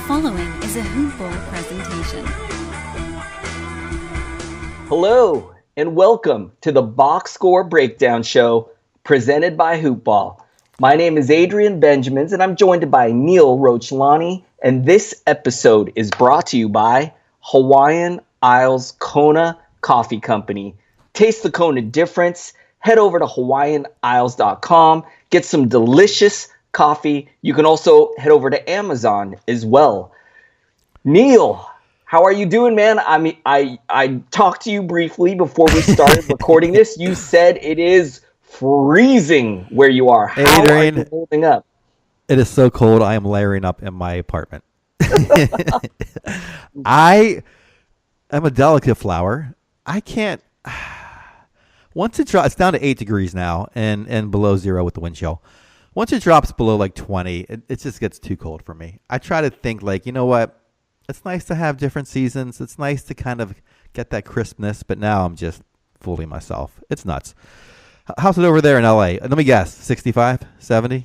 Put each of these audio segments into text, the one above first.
following is a Hoop Ball presentation. Hello, and welcome to the Box Score Breakdown Show presented by Hoop Ball. My name is Adrian Benjamins, and I'm joined by Neil Rochlani, and this episode is brought to you by Hawaiian Isles Kona Coffee Company. Taste the Kona difference. Head over to hawaiianisles.com. Get some delicious coffee. You can also head over to Amazon as well. Neil, how are you doing, man? I talked to you briefly before we started recording this. You said it is freezing where you are. How Adrian, are you holding up? It is so cold. I am layering up in my apartment. I am a delicate flower. I can't. Once it drops, it's down to 8 degrees now and below zero with the wind chill. Once it drops below like 20, it just gets too cold for me. I try to think like, you know what? It's nice to have different seasons. It's nice to kind of get that crispness, but now I'm just fooling myself. It's nuts. How's it over there in LA? Let me guess, 65, 70?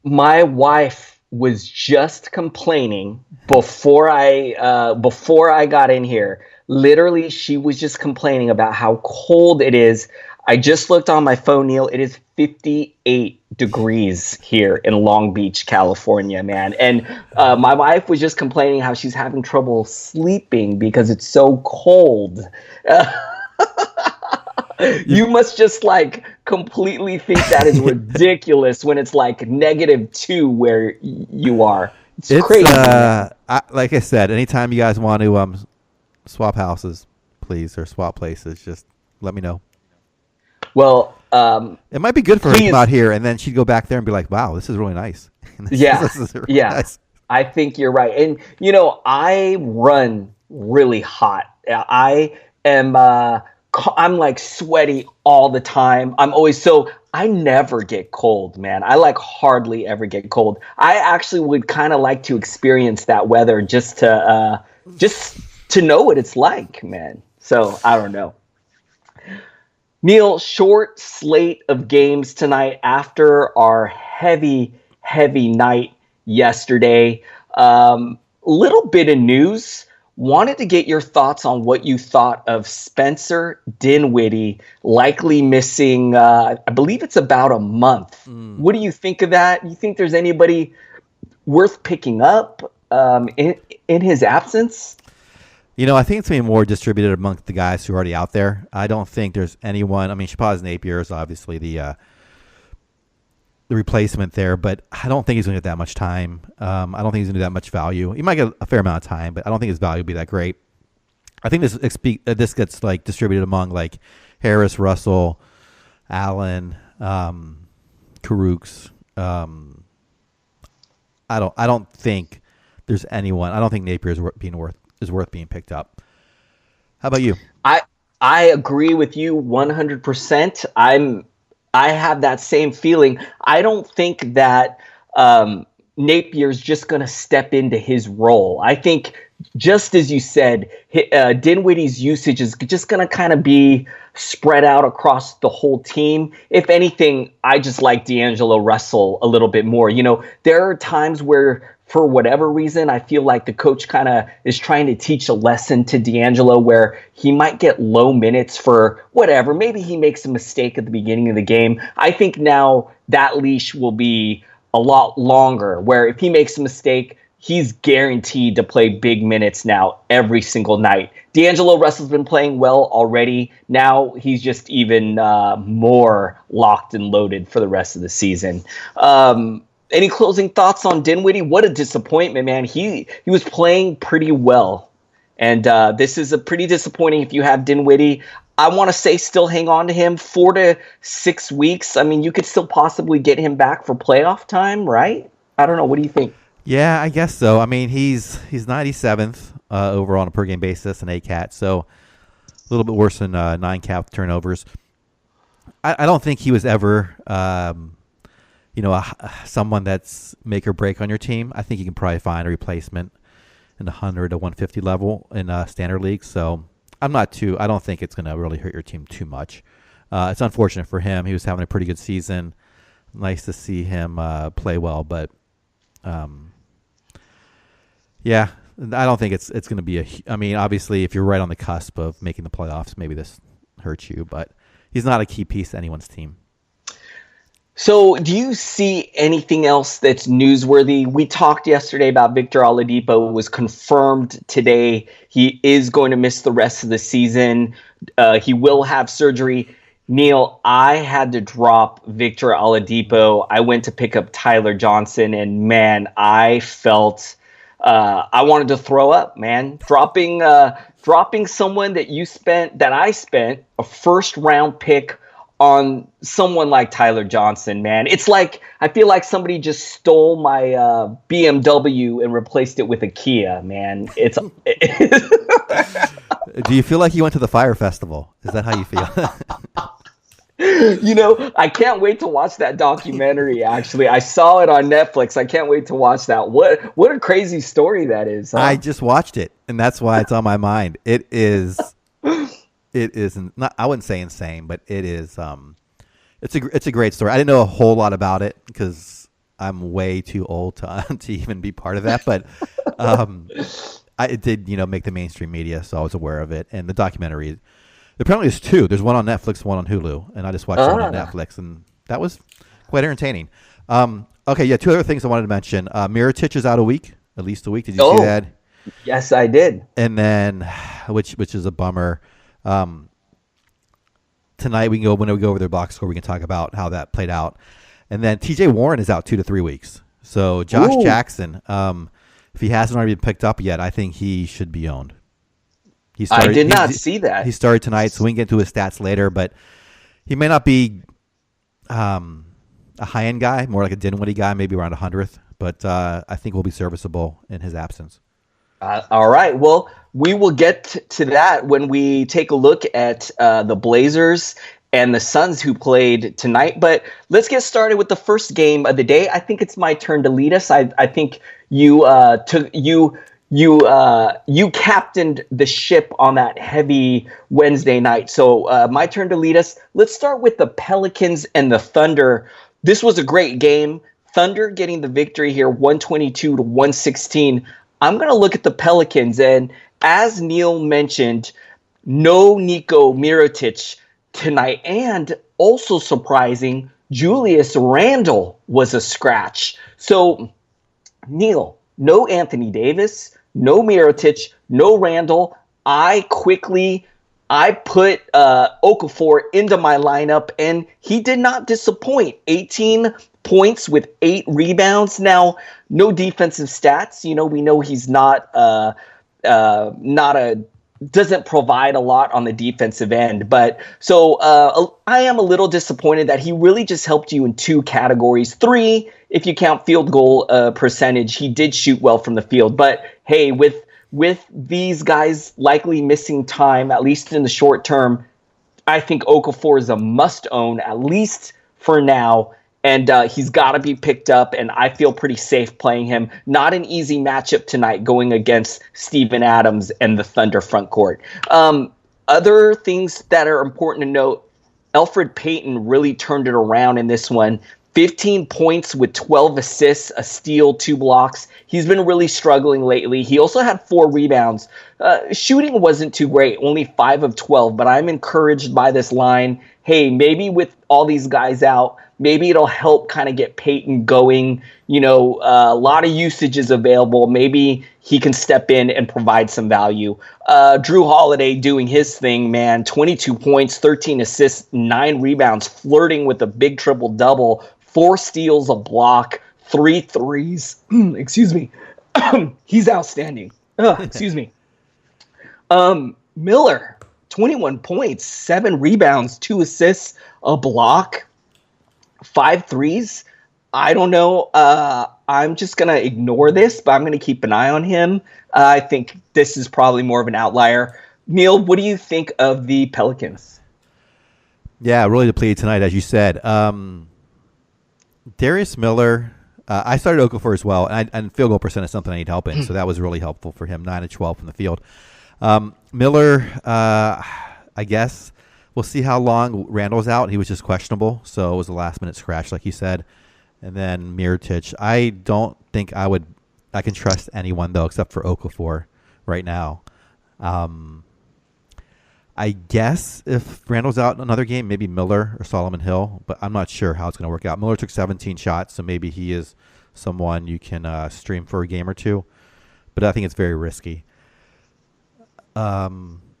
My wife was just complaining before I got in here. Literally, she was just complaining about how cold it is. I just looked on my phone, Neil. It is 58 degrees here in Long Beach, California, man. And my wife was just complaining how she's having trouble sleeping because it's so cold. You must just like completely think that is ridiculous when it's like -2 where you are. It's crazy. Like I said, anytime you guys want to swap houses, please, or swap places, just let me know. Well, it might be good for her to come out here, and then she'd go back there and be like, "Wow, this is really nice." This is really nice. I think you're right. And you know, I run really hot. I am. I'm like sweaty all the time. I never get cold, man. I like hardly ever get cold. I actually would kind of like to experience that weather just to know what it's like, man. So I don't know. Neil, short slate of games tonight after our heavy night yesterday. Little bit of news. Wanted to get your thoughts on what you thought of Spencer Dinwiddie likely missing, I believe it's about a month. What do you think of that? You think there's anybody worth picking up in his absence? You know, I think it's going to be more distributed among the guys who are already out there. I don't think there's anyone. I mean, Shabazz Napier is obviously the replacement there, but I don't think he's going to get that much time. I don't think he's going to do that much value. He might get a fair amount of time, but I don't think his value will be that great. I think this gets like distributed among like Harris, Russell, Allen, Karooks. I don't think there's anyone. I don't think Napier is worth being picked up. How about you? I agree with you 100%. I have that same feeling. I don't think that Napier's just going to step into his role. I think, just as you said, Dinwiddie's usage is just going to kind of be spread out across the whole team. If anything, I just like D'Angelo Russell a little bit more. You know, there are times where, for whatever reason, I feel like the coach kind of is trying to teach a lesson to D'Angelo where he might get low minutes for whatever. Maybe he makes a mistake at the beginning of the game. I think now that leash will be a lot longer, where if he makes a mistake, he's guaranteed to play big minutes now every single night. D'Angelo Russell's been playing well already. Now he's just even more locked and loaded for the rest of the season. Any closing thoughts on Dinwiddie? What a disappointment, man. He was playing pretty well. And this is a pretty disappointing if you have Dinwiddie. I want to say still hang on to him 4 to 6 weeks. I mean, you could still possibly get him back for playoff time, right? I don't know. What do you think? Yeah, I guess so. I mean, he's 97th overall on a per-game basis, an ACAT, so a little bit worse than 9 cap turnovers. I don't think he was ever someone that's make or break on your team. I think you can probably find a replacement in the 100 to 150 level in standard leagues. So I don't think it's going to really hurt your team too much. It's unfortunate for him. He was having a pretty good season. Nice to see him play well, but Yeah, I don't think it's going to be I mean, obviously, if you're right on the cusp of making the playoffs, maybe this hurts you, but he's not a key piece to anyone's team. So, do you see anything else that's newsworthy? We talked yesterday about Victor Oladipo. It was confirmed today he is going to miss the rest of the season. He will have surgery. Neil, I had to drop Victor Oladipo. I went to pick up Tyler Johnson, and man, I felt I wanted to throw up. Man, dropping someone that I spent a first round pick on someone like Tyler Johnson, man. It's like I feel like somebody just stole my BMW and replaced it with a Kia, man. It's Do you feel like you went to the Fire Festival? Is that how you feel? I can't wait to watch that documentary, actually. I saw it on Netflix. I can't wait to watch that. What a crazy story that is. Huh? I just watched it, and that's why it's on my mind. It is not, I wouldn't say insane, but it is it's a great story. I didn't know a whole lot about it because I'm way too old to even be part of that, but it did make the mainstream media, so I was aware of it. And the documentary, apparently there's two. There's one on Netflix, one on Hulu, and I just watched one on Netflix, and that was quite entertaining. Okay, yeah, two other things I wanted to mention. Mirotic is out at least a week. Did you see that? Yes, I did. And then, which is a bummer. Tonight when we go over their box score, we can talk about how that played out. And then T.J. Warren is out 2 to 3 weeks. So Josh Jackson, if he hasn't already been picked up yet, I think he should be owned. I did not see that. He started tonight, so we can get into his stats later. But he may not be a high-end guy, more like a Dinwiddie guy, maybe around 100th. But I think will be serviceable in his absence. All right. Well, we will get to that when we take a look at the Blazers and the Suns who played tonight. But let's get started with the first game of the day. I think it's my turn to lead us. I think you captained the ship on that heavy Wednesday night. So my turn to lead us. Let's start with the Pelicans and the Thunder. This was a great game. Thunder getting the victory here, 122 to 116. I'm going to look at the Pelicans, and as Neil mentioned, no Nico Mirotic tonight, and also surprising, Julius Randle was a scratch. So, Neil, no Anthony Davis, no Mirotic, no Randle. I put Okafor into my lineup, and he did not disappoint. 18 points with 8 rebounds. Now, no defensive stats. We know he's doesn't provide a lot on the defensive end. But so I am a little disappointed that he really just helped you in 2 categories. 3, if you count field goal percentage, he did shoot well from the field. But hey, with these guys likely missing time, at least in the short term, I think Okafor is a must own, at least for now. And he's got to be picked up, and I feel pretty safe playing him. Not an easy matchup tonight going against Steven Adams and the Thunder front court. Other things that are important to note, Elfrid Payton really turned it around in this one. 15 points with 12 assists, a steal, 2 blocks. He's been really struggling lately. He also had 4 rebounds. Shooting wasn't too great, only 5 of 12, but I'm encouraged by this line. Hey, maybe with all these guys out, maybe it'll help kind of get Peyton going. A lot of usage is available. Maybe he can step in and provide some value. Jrue Holiday doing his thing, man. 22 points, 13 assists, 9 rebounds, flirting with a big triple-double, 4 steals, a block, 3 threes. Excuse me. He's outstanding. Excuse me. Miller, 21 points, 7 rebounds, 2 assists, a block, 5 threes. I don't know. I'm just going to ignore this, but I'm going to keep an eye on him. I think this is probably more of an outlier. Neil, what do you think of the Pelicans? Yeah, really depleted tonight, as you said. Darius Miller, I started Okafor as well, and field goal percent is something I need help in, so that was really helpful for him, 9 of 12 from the field. Miller, I guess we'll see how long Randle's out. He was just questionable, so it was a last-minute scratch, like you said. And then Mirotic, I don't think I would I can trust anyone though, except for Okafor right now. I guess if Randle's out in another game, maybe Miller or Solomon Hill, but I'm not sure how it's going to work out. Miller took 17 shots, so maybe he is someone you can stream for a game or two, but I think it's very risky. All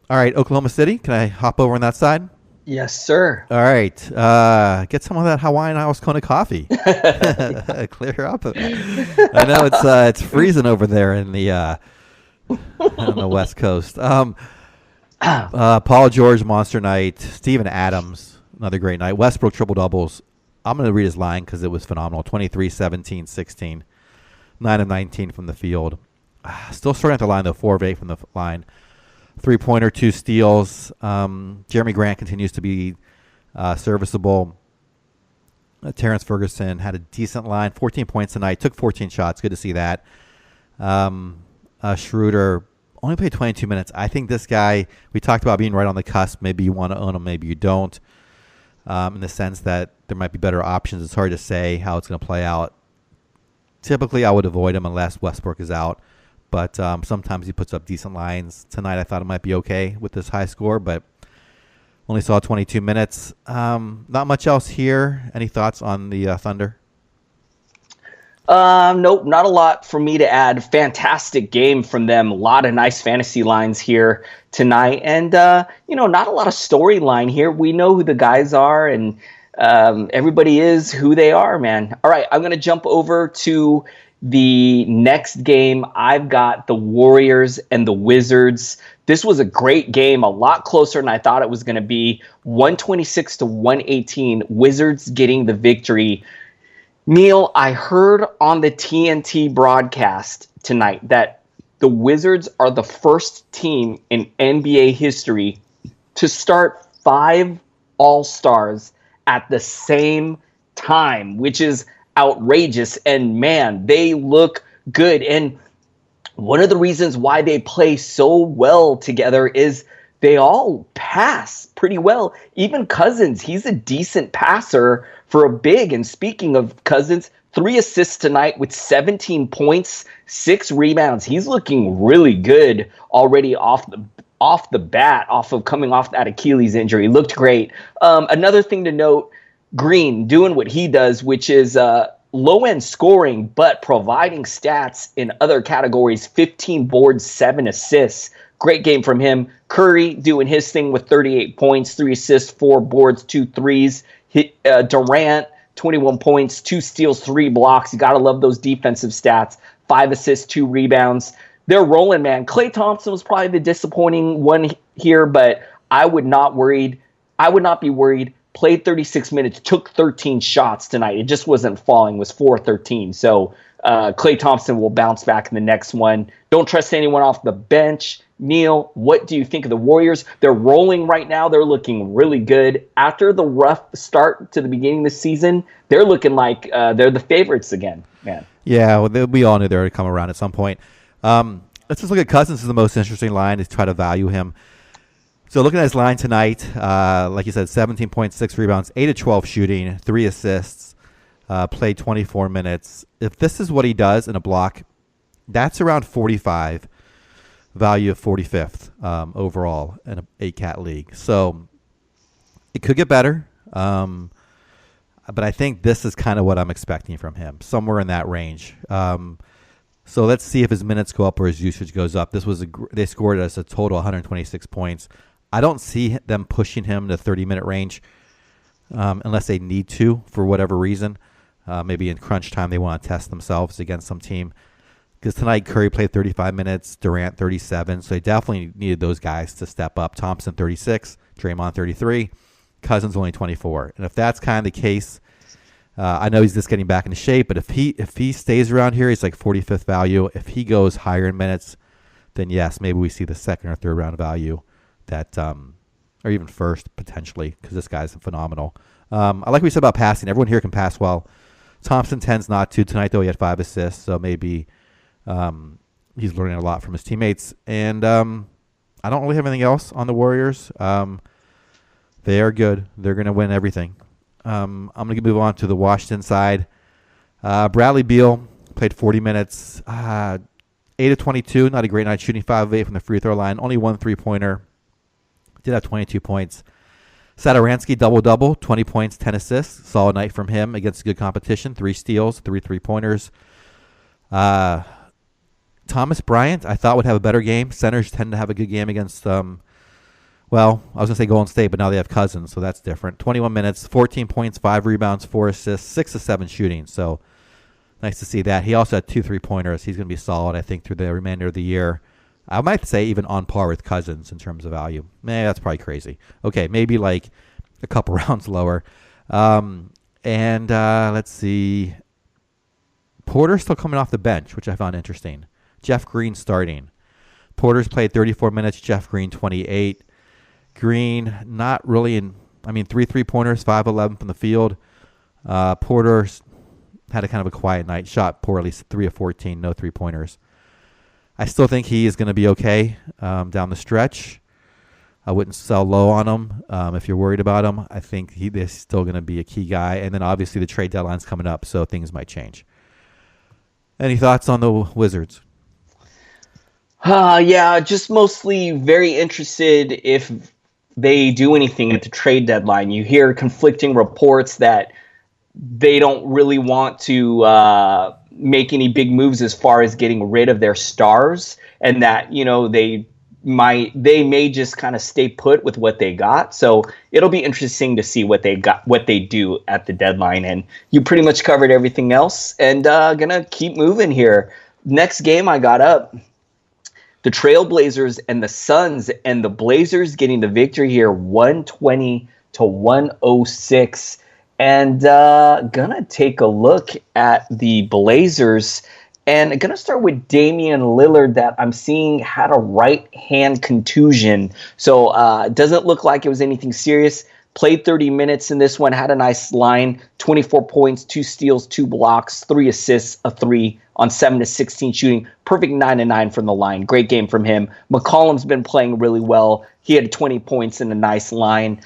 right, Oklahoma City, can I hop over on that side? Yes, sir. All right, get some of that Hawaiian Isles Kona coffee. Clear up. I know it's freezing over there in the on the West Coast. Paul George, monster night. Steven Adams, another great night. Westbrook, triple-doubles. I'm going to read his line because it was phenomenal. 23, 17, 16. 9 of 19 from the field. Still starting at the line, though. 4 of 8 from the line. 3-pointer, 2 steals. Jeremy Grant continues to be serviceable. Terrence Ferguson had a decent line. 14 points tonight. Took 14 shots. Good to see that. Schroeder only played 22 minutes. I think this guy, we talked about being right on the cusp. Maybe you want to own him, maybe you don't. In the sense that there might be better options. It's hard to say how it's going to play out. Typically, I would avoid him unless Westbrook is out. But sometimes he puts up decent lines. Tonight, I thought it might be okay with this high score, but only saw 22 minutes. Not much else here. Any thoughts on the Thunder? Nope, not a lot for me to add. Fantastic game from them. A lot of nice fantasy lines here tonight. And, not a lot of storyline here. We know who the guys are, and everybody is who they are, man. All right, I'm going to jump over to the next game. I've got the Warriors and the Wizards. This was a great game, a lot closer than I thought it was going to be. 126 to 118, Wizards getting the victory. Neil, I heard on the TNT broadcast tonight that the Wizards are the first team in NBA history to start 5 All-Stars at the same time, which is outrageous. And man, they look good. And one of the reasons why they play so well together is they all pass pretty well. Even Cousins, he's a decent passer for a big. And speaking of Cousins, 3 assists tonight with 17 points, 6 rebounds. He's looking really good already off the bat, off of coming off that Achilles injury. Looked great. Another thing to note, Green doing what he does, which is low-end scoring, but providing stats in other categories. 15 boards, 7 assists. Great game from him. Curry doing his thing with 38 points, 3 assists, 4 boards, 2 threes. Durant, 21 points, 2 steals, 3 blocks. You got to love those defensive stats. 5 assists, 2 rebounds. They're rolling, man. Klay Thompson was probably the disappointing one here, but I would not be worried. Played 36 minutes, took 13 shots tonight. It just wasn't falling. It was 4-13. So Klay Thompson will bounce back in the next one. Don't trust anyone off the bench. Neil, what do you think of the Warriors? They're rolling right now. They're looking really good. After the rough start to the beginning of the season, they're looking like they're the favorites again, man. Yeah, well, we all knew they were going to come around at some point. Let's just look at Cousins as the most interesting line to try to value him. So looking at his line tonight, like you said, 17.6 rebounds, 8 of 12 shooting, 3 assists, played 24 minutes. If this is what he does in a block, that's around 45, value of 45th overall in an 8-cat league. So it could get better, but I think this is kind of what I'm expecting from him, somewhere in that range. So let's see if his minutes go up or his usage goes up. They scored us a total 126 points. I don't see them pushing him to 30-minute range unless they need to for whatever reason. Maybe in crunch time they want to test themselves against some team. Because tonight Curry played 35 minutes, Durant 37, so they definitely needed those guys to step up. Thompson 36, Draymond 33, Cousins only 24. And if that's kind of the case, I know he's just getting back into shape, but if he stays around here, he's like 45th value. If he goes higher in minutes, then yes, maybe we see the second or third round value that, or even first potentially, because this guy's phenomenal. I like what we said about passing. Everyone here can pass well. Thompson tends not to. Tonight, though, he had 5 assists, so maybe he's learning a lot from his teammates. And I don't really have anything else on the Warriors. They are good. They're going to win everything. I'm going to move on to the Washington side. Bradley Beal played 40 minutes, 8 of 22, not a great night, shooting 5 of 8 from the free throw line, only 1 3-pointer, did have 22 points. Satoransky, double-double, 20 points, 10 assists, solid night from him against good competition, 3 steals, 3 3-pointers. Thomas Bryant, I thought would have a better game. Centers tend to have a good game against, I was going to say Golden State, but now they have Cousins, so that's different. 21 minutes, 14 points, 5 rebounds, 4 assists, 6 of 7 shooting. So nice to see that. He also had 2 3-pointers. He's going to be solid, I think, through the remainder of the year. I might say even on par with Cousins in terms of value. That's probably crazy. Okay, maybe like a couple rounds lower. Let's see. Porter's still coming off the bench, which I found interesting. Jeff Green starting. Porter's played 34 minutes. Jeff Green 28. Green not really 3 3-pointers, 5-11 from the field. Porter's had a kind of a quiet night. Shot poorly, 3 of 14, no 3-pointers. I still think he is going to be okay down the stretch. I wouldn't sell low on him if you're worried about him. I think he is still going to be a key guy. And then obviously the trade deadline's coming up, so things might change. Any thoughts on the Wizards? Just mostly very interested if they do anything at the trade deadline. You hear conflicting reports that they don't really want to make any big moves as far as getting rid of their stars, and that they may just kind of stay put with what they got. So it'll be interesting to see what they do at the deadline. And you pretty much covered everything else, and gonna keep moving here. Next game I got up, the Trailblazers and the Suns, and the Blazers getting the victory here, 120-106. And gonna take a look at the Blazers, and gonna start with Damian Lillard, that I'm seeing had a right hand contusion. So doesn't look like it was anything serious. Played 30 minutes in this one, had a nice line, 24 points, 2 steals, 2 blocks, 3 assists, a 3 on 7 of 16 shooting. Perfect 9 of 9 from the line. Great game from him. McCollum's been playing really well. He had 20 points in a nice line.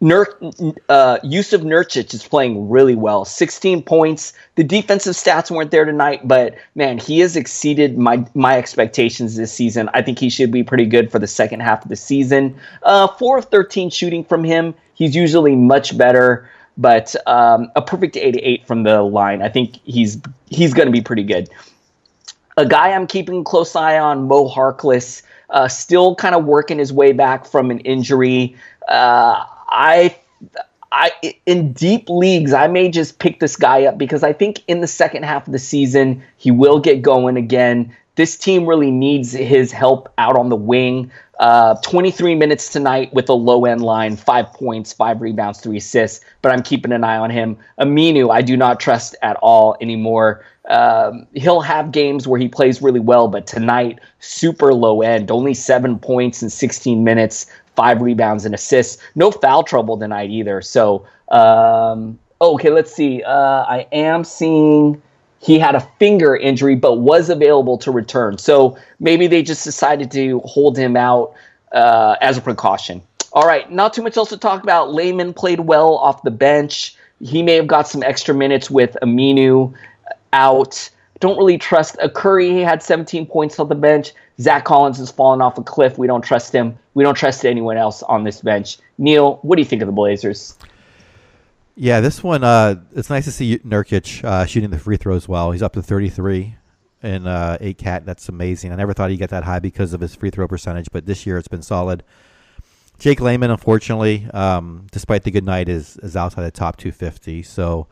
Yusuf Nurkic is playing really well. 16 points. The defensive stats weren't there tonight, but man, he has exceeded my expectations this season. I think he should be pretty good for the second half of the season. 4 of 13 shooting from him. He's usually much better, but a perfect 8 of 8 from the line. I think he's going to be pretty good. A guy I'm keeping a close eye on, Mo Harkless, still kind of working his way back from an injury. I in deep leagues, I may just pick this guy up because I think in the second half of the season, he will get going again. This team really needs his help out on the wing. 23 minutes tonight with a low-end line, 5 points, 5 rebounds, 3 assists, but I'm keeping an eye on him. Aminu, I do not trust at all anymore. He'll have games where he plays really well, but tonight, super low-end, only 7 points in 16 minutes, 5 rebounds and assists. No foul trouble tonight either. So, okay, let's see. I am seeing he had a finger injury, but was available to return. So maybe they just decided to hold him out as a precaution. All right, not too much else to talk about. Layman played well off the bench. He may have got some extra minutes with Aminu out. Don't really trust Curry. He had 17 points off the bench. Zach Collins has fallen off a cliff. We don't trust him. We don't trust anyone else on this bench. Neil, what do you think of the Blazers? Yeah, this one, it's nice to see Nurkic shooting the free throws well. He's up to 33 in 8 cat. That's amazing. I never thought he'd get that high because of his free throw percentage, but this year it's been solid. Jake Layman, unfortunately, despite the good night, is outside the top 250. So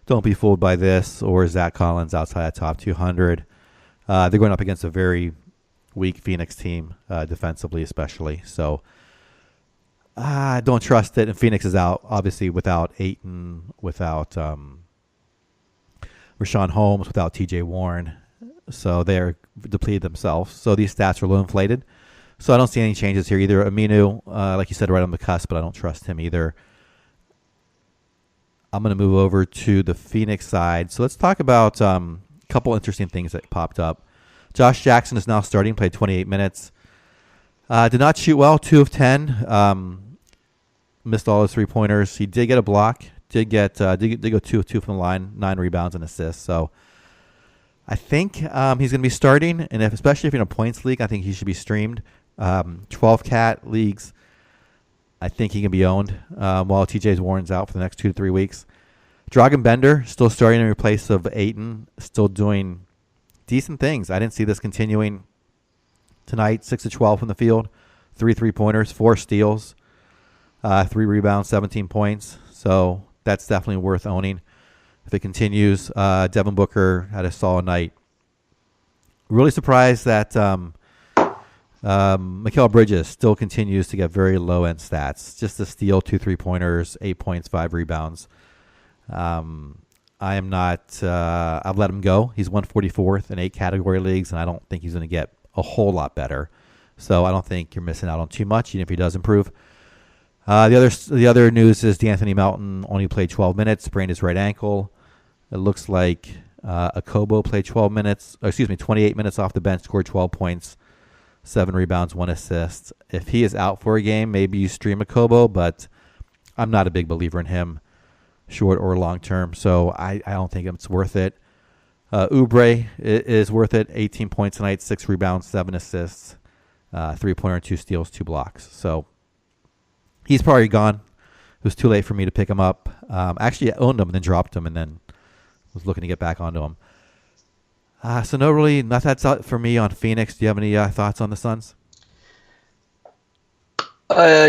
don't be fooled by this, or Zach Collins outside the top 200. They're going up against a very weak Phoenix team, defensively especially. So I don't trust it. And Phoenix is out, obviously, without Ayton, without Rashawn Holmes, without TJ Warren. So they're depleted themselves. So these stats are a little inflated. So I don't see any changes here either. Aminu, like you said, right on the cusp, but I don't trust him either. I'm going to move over to the Phoenix side. So let's talk about a couple interesting things that popped up. Josh Jackson is now starting, played 28 minutes. Did not shoot well, 2 of 10. Missed all his 3-pointers. He did get a block. Did go 2 of 2 from the line, 9 rebounds and assists. So I think he's going to be starting, and especially if you're in a points league, I think he should be streamed. 12 cat leagues, I think he can be owned while TJ Warren's out for the next 2 to 3 weeks. Dragan Bender still starting in place of Ayton, still doing decent things. I didn't see this continuing tonight. 6 to 12 from the field, 3 3-pointers, 4 steals, 3 rebounds, 17 points. So that's definitely worth owning if it continues. Devin Booker had a solid night. Really surprised that Mikal Bridges still continues to get very low-end stats. Just a steal, 2 3-pointers, 8 points, 5 rebounds. I am not. I've let him go. He's 144th in 8 category leagues, and I don't think he's going to get a whole lot better. So I don't think you're missing out on too much, even if he does improve. The other news is D'Anthony Melton only played 12 minutes, sprained his right ankle. It looks like Akobo played 28 minutes off the bench, scored 12 points, 7 rebounds, 1 assist. If he is out for a game, maybe you stream Akobo, but I'm not a big believer in him, short or long term. So I don't think it's worth it. Oubre is worth it. 18 points tonight, 6 rebounds, 7 assists, 3-pointer, 2 steals, 2 blocks. So he's probably gone. It was too late for me to pick him up. Actually, I owned him and then dropped him and then was looking to get back onto him. So that's out for me on Phoenix. Do you have any thoughts on the Suns?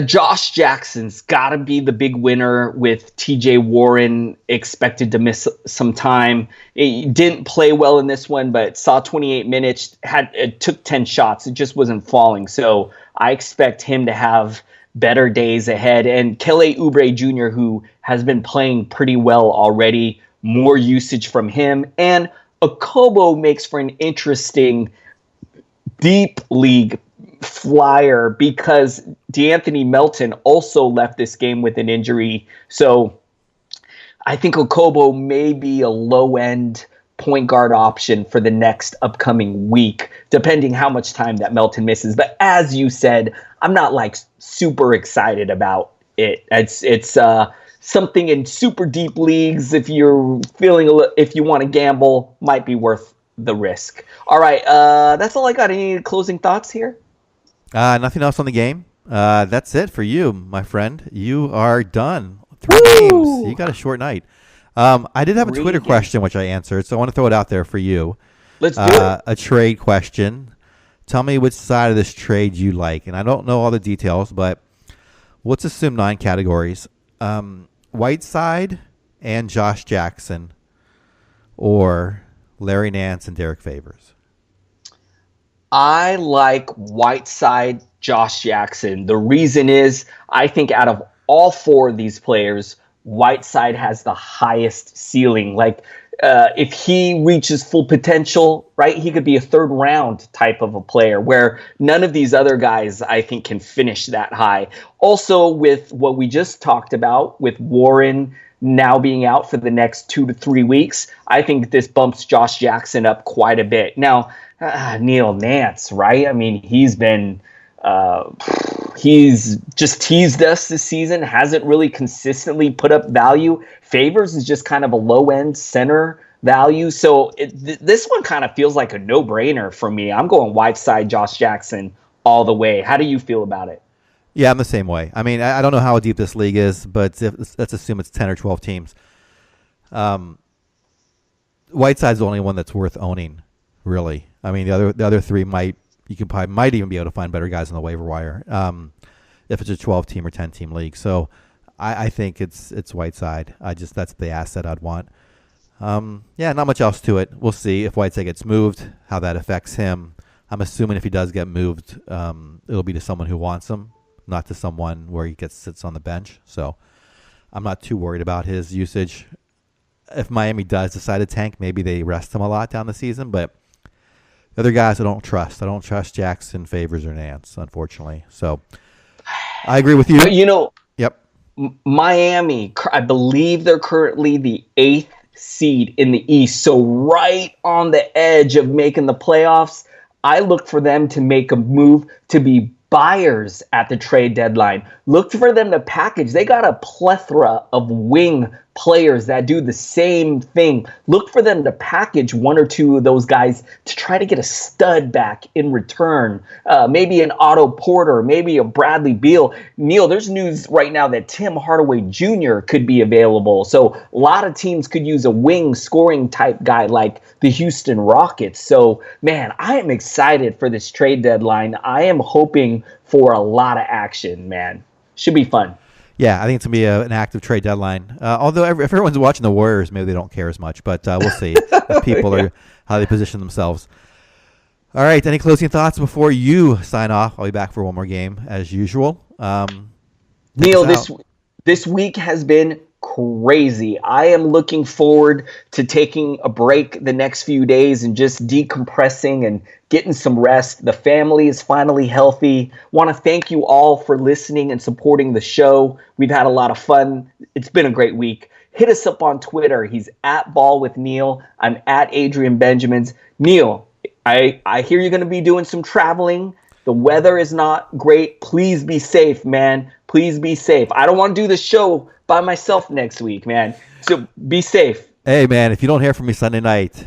Josh Jackson's got to be the big winner with TJ Warren expected to miss some time. He didn't play well in this one, but saw 28 minutes, took 10 shots. It just wasn't falling. So I expect him to have better days ahead. And Kelly Oubre Jr., who has been playing pretty well already, more usage from him. And Akobo makes for an interesting deep league flyer because D'Anthony Melton also left this game with an injury. So I think Akobo may be a low-end point guard option for the next upcoming week, depending how much time that Melton misses. But as you said, I'm not like super excited about it. It's something in super deep leagues. If you're if you want to gamble, might be worth the risk. All right, that's all I got. Any closing thoughts here? Nothing else on the game. That's it for you, my friend. You are done. 3 games. You got a short night. I did have a Twitter question, which I answered, so I want to throw it out there for you. Let's do it. A trade question. Tell me which side of this trade you like. And I don't know all the details, but let's assume 9 categories. Whiteside and Josh Jackson, or Larry Nance and Derek Favors. I like Whiteside, Josh Jackson. The reason is I think out of all 4 of these players, Whiteside has the highest ceiling. Like if he reaches full potential, right, he could be a 3rd round type of a player where none of these other guys I think can finish that high. Also with what we just talked about with Warren now being out for the next 2 to 3 weeks, I think this bumps Josh Jackson up quite a bit. Now, Neil Nance, right? I mean, he's just teased us this season, hasn't really consistently put up value. Favors is just kind of a low-end center value. So this one kind of feels like a no-brainer for me. I'm going Whiteside, Josh Jackson all the way. How do you feel about it? Yeah, I'm the same way. I mean, I don't know how deep this league is, but let's assume it's 10 or 12 teams. Whiteside's the only one that's worth owning, really. I mean, the other 3 might even be able to find better guys on the waiver wire if it's a 12-team or 10-team league. So I think it's Whiteside. That's the asset I'd want. Not much else to it. We'll see if Whiteside gets moved, how that affects him. I'm assuming if he does get moved, it'll be to someone who wants him, not to someone where he sits on the bench. So I'm not too worried about his usage. If Miami does decide to tank, maybe they rest him a lot down the season, but the other guys I don't trust. I don't trust Jackson, Favors, or Nance, unfortunately. So I agree with you. Yep. Miami, I believe they're currently the 8th seed in the East. So right on the edge of making the playoffs. I look for them to make a move to be buyers at the trade deadline. Look for them to package. They got a plethora of wing players that do the same thing. Look for them to package one or two of those guys to try to get a stud back in return. Maybe an Otto Porter, maybe a Bradley Beal. Neil, there's news right now that Tim Hardaway Jr. could be available. So a lot of teams could use a wing scoring type guy like the Houston Rockets. So, man, I am excited for this trade deadline. I am hoping for a lot of action, man. Should be fun. Yeah, I think it's going to be an active trade deadline. Although if everyone's watching the Warriors, maybe they don't care as much. But we'll see if people are how they position themselves. All right, any closing thoughts before you sign off? I'll be back for one more game as usual. Neil, this week has been crazy. I am looking forward to taking a break the next few days and just decompressing and getting some rest. The family is finally healthy. Want to thank you all for listening and supporting the show. We've had a lot of fun. It's been a great week. Hit us up on Twitter. He's at Ball with Neil. I'm at Adrian Benjamins. Neil, I hear you're going to be doing some traveling. The weather is not great. Please be safe, man. Please be safe. I don't want to do the show by myself next week, man. So be safe. Hey, man, if you don't hear from me Sunday night,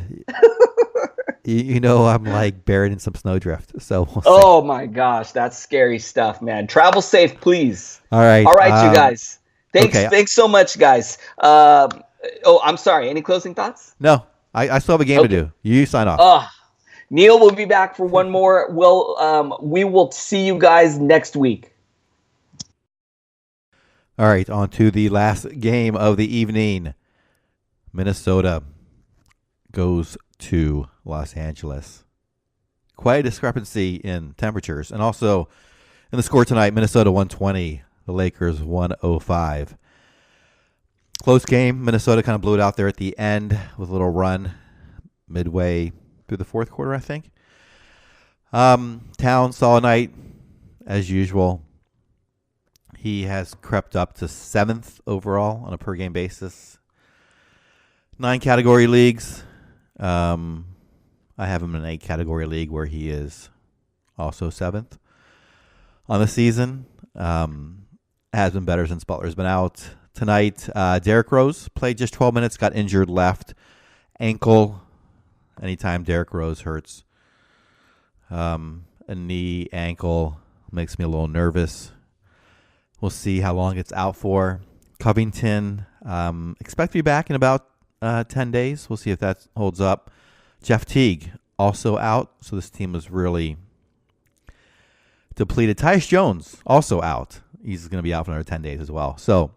you know I'm like buried in some snowdrift. So we'll see. Oh, my gosh. That's scary stuff, man. Travel safe, please. All right. All right, you guys. Thanks, okay. Thanks so much, guys. I'm sorry. Any closing thoughts? No, I still have a game to do. You sign off. Neil will be back for one more. We will see you guys next week. All right, on to the last game of the evening. Minnesota goes to Los Angeles. Quite a discrepancy in temperatures. And also in the score tonight, Minnesota 120, the Lakers 105. Close game. Minnesota kind of blew it out there at the end with a little run midway through the fourth quarter, I think. Towns saw a night, as usual. He has crept up to 7th overall on a per-game basis. 9 category leagues. I have him in an 8-category league where he is also 7th on the season. Has been better since Butler's been out. Tonight, Derrick Rose played just 12 minutes, got injured left ankle. Anytime Derrick Rose hurts a knee, ankle, makes me a little nervous. We'll see how long it's out for. Covington, expect to be back in about 10 days. We'll see if that holds up. Jeff Teague, also out. So this team is really depleted. Tyus Jones, also out. He's going to be out for another 10 days as well. So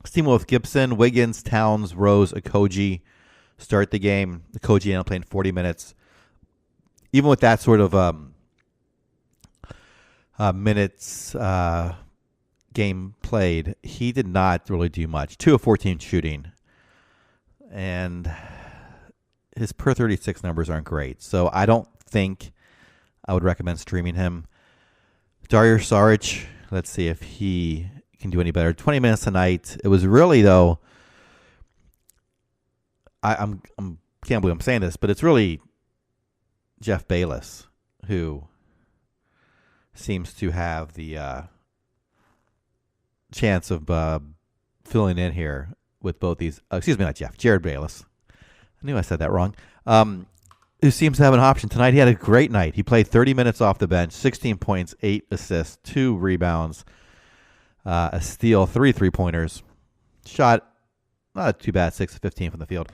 this team with Gibson, Wiggins, Towns, Rose, Okogie start the game. Okogie ended up playing 40 minutes. Even with that sort of minutes game played, he did not really do much. 2 of 14 shooting. And his per 36 numbers aren't great. So I don't think I would recommend streaming him. Dario Saric, let's see if he can do any better. 20 minutes tonight. It was really, though, I can't believe I'm saying this, but it's really Jeff Bayless who seems to have the chance of filling in here with both these. Excuse me, not Jeff. Jared Bayless. I knew I said that wrong. Who seems to have an option tonight. He had a great night. He played 30 minutes off the bench, 16 points, 8 assists, 2 rebounds, a steal, 3 3-pointers. Shot not too bad, 6 of 15 from the field.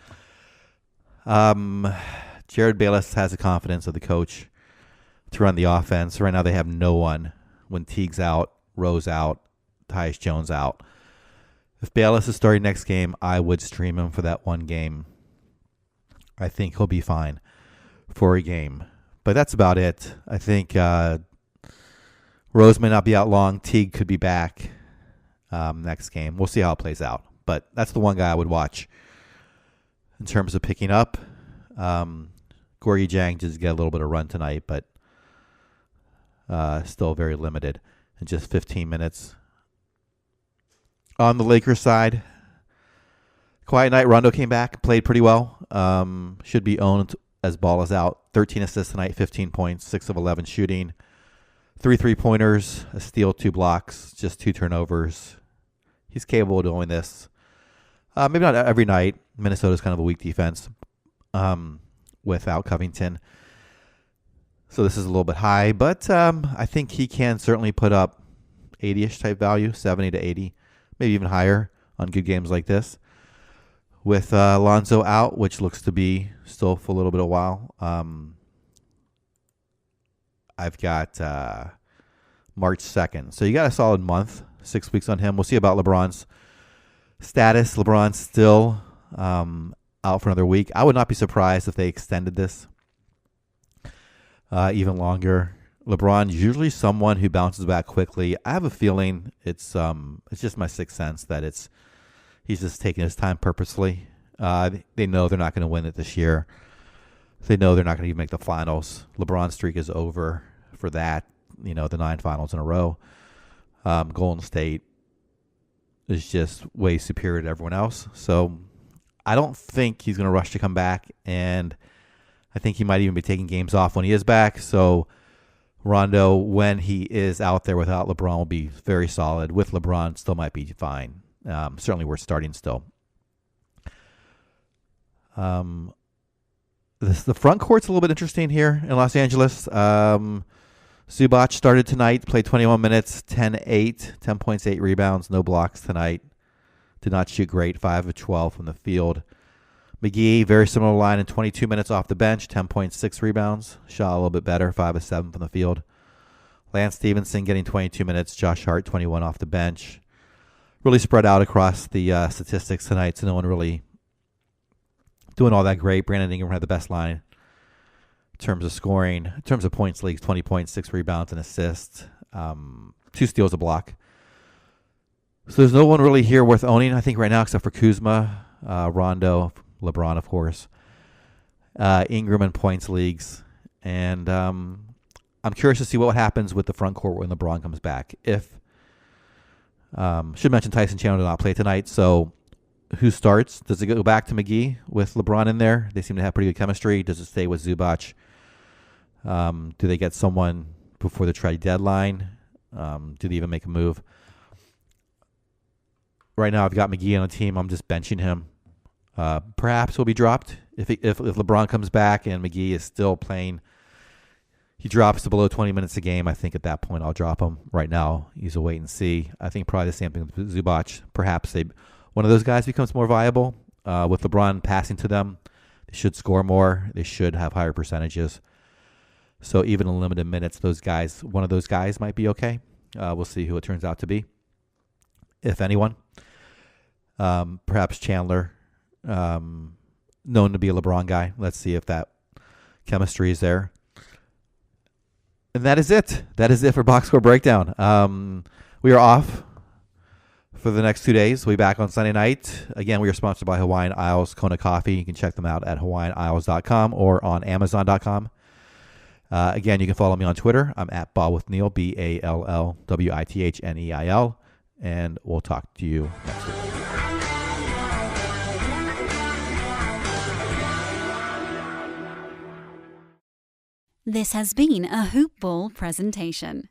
Jared Bayless has the confidence of the coach to run the offense. Right now they have no one. When Teague's out, Rose out, Tyus Jones out. If Bayless is starting next game, I would stream him for that one game. I think he'll be fine for a game. But that's about it. I think Rose may not be out long. Teague could be back next game. We'll see how it plays out. But that's the one guy I would watch in terms of picking up. Gorgie Jang just get a little bit of run tonight, but still very limited in just 15 minutes. On the Lakers side, quiet night. Rondo came back, played pretty well. Should be owned as Ball is out. 13 assists tonight, 15 points, 6 of 11 shooting. 3 3-pointers, a steal, 2 blocks, just 2 turnovers. He's capable of doing this. Maybe not every night. Minnesota's kind of a weak defense without Covington. So this is a little bit high, but I think he can certainly put up 80-ish type value, 70 to 80, maybe even higher on good games like this. With Lonzo out, which looks to be still for a little bit of a while, I've got March 2nd. So you got a solid month, 6 weeks on him. We'll see about LeBron's status. LeBron's still out for another week. I would not be surprised if they extended this even longer. LeBron's usually someone who bounces back quickly. I have a feeling it's just my sixth sense that he's just taking his time purposely. They know they're not going to win it this year. They know they're not going to even make the finals. LeBron's streak is over for that. The 9 finals in a row. Golden State is just way superior to everyone else. So I don't think he's going to rush to come back, and I think he might even be taking games off when he is back. So Rondo, when he is out there without LeBron, will be very solid. With LeBron, still might be fine. Certainly worth starting still. The front court's a little bit interesting here in Los Angeles. Zubac started tonight, played 21 minutes, 10-8, 10 points, 8 rebounds, no blocks tonight. Did not shoot great, 5 of 12 from the field. McGee, very similar line in 22 minutes off the bench, 10.6 rebounds. Shot a little bit better, 5 of 7 from the field. Lance Stevenson getting 22 minutes, Josh Hart 21 off the bench. Really spread out across the statistics tonight, so no one really doing all that great. Brandon Ingram had the best line in terms of scoring. In terms of points leagues, 20 points, 6 rebounds, and assists. 2 steals, a block. So there's no one really here worth owning, I think, right now, except for Kuzma, Rondo, LeBron, of course. Ingram in points leagues. And I'm curious to see what happens with the front court when LeBron comes back. Should mention Tyson Chandler did not play tonight, so who starts? Does it go back to McGee with LeBron in there? They seem to have pretty good chemistry. Does it stay with Zubac? Do they get someone before the trade deadline? Do they even make a move? Right now, I've got McGee on the team. I'm just benching him. Perhaps he'll be dropped if LeBron comes back and McGee is still playing. He drops to below 20 minutes a game. I think at that point I'll drop him. Right now, he's a wait and see. I think probably the same thing with Zubac. Perhaps one of those guys becomes more viable. With LeBron passing to them, they should score more. They should have higher percentages. So even in limited minutes, one of those guys might be okay. We'll see who it turns out to be, if anyone. Perhaps Chandler, known to be a LeBron guy. Let's see if that chemistry is there. And that is it. That is it for Box Score Breakdown. We are off for the next 2 days. We'll be back on Sunday night. Again, we are sponsored by Hawaiian Isles Kona Coffee. You can check them out at hawaiianisles.com or on amazon.com. Again, you can follow me on Twitter. I'm at BallWithNeil, BALLWITHNEIL. And we'll talk to you next week. This has been a Hoop Ball presentation.